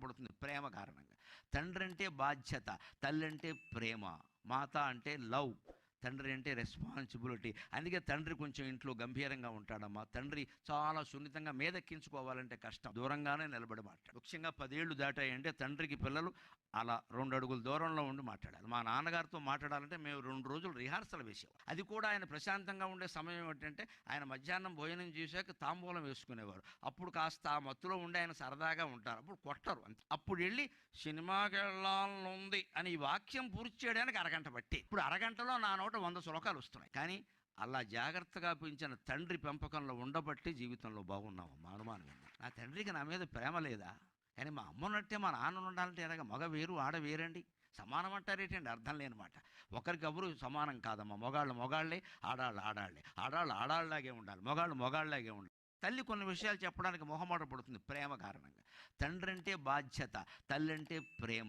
మొహమాటపడుతుంది ప్రేమ కారణంగా. తండ్రి అంటే బాధ్యత, తల్లి అంటే ప్రేమ, మాత అంటే లవ్, తండ్రి అంటే రెస్పాన్సిబిలిటీ. అందుకే తండ్రి కొంచెం ఇంట్లో గంభీరంగా ఉంటాడమ్మా. తండ్రి చాలా సున్నితంగా మీదెక్కించుకోవాలంటే కష్టం, దూరంగానే నిలబడి మాట్లాడు. ముఖ్యంగా 10 ఏళ్ళు దాటాయంటే తండ్రికి పిల్లలు అలా 2 అడుగుల దూరంలో ఉండి మాట్లాడాలి. మా నాన్నగారితో మాట్లాడాలంటే మేము 2 రోజులు రిహార్సల్ వేసేవాళ్ళం. అది కూడా ఆయన ప్రశాంతంగా ఉండే సమయం ఏంటంటే ఆయన మధ్యాహ్నం భోజనం చేశాక తాంబూలం వేసుకునేవారు. అప్పుడు కాస్త ఆ మత్తులో ఉండి ఆయన సరదాగా ఉంటారు, అప్పుడు కొట్టరు అంతే. అప్పుడు వెళ్ళి సినిమాకి వెళ్ళాలనుంది అని ఈ వాక్యం పూర్తి చేయడానికి అరగంట పట్టి, ఇప్పుడు అరగంటలో నా నోట 100 శ్లోకాలు వస్తున్నాయి. కానీ అలా జాగ్రత్తగా పెంచిన తండ్రి పెంపకంలో ఉండబట్టి జీవితంలో బాగున్నామమ్మా. అనుమానం ఏంది? నా తండ్రికి నా మీద ప్రేమ లేదా? కానీ మా అమ్మ ఉన్నట్టే మా నాన్న ఉండాలంటే ఎలాగ? మగ వేరు ఆడ వేరండి, సమానం అంటారేటండి? అర్థం లేనమాట. ఒకరికెవరు సమానం కాదమ్మా. మొగాళ్ళు మొగాళ్ళే, ఆడాళ్ళు ఆడాళ్ళే. ఆడాళ్ళు ఆడాళ్ళలాగే ఉండాలి, మొగాళ్ళు మొగాళ్ళలాగే ఉండాలి. తల్లి కొన్ని విషయాలు చెప్పడానికి మొహమాట పడుతుంది ప్రేమ కారణంగా. తండ్రి అంటే బాధ్యత, తల్లి అంటే ప్రేమ.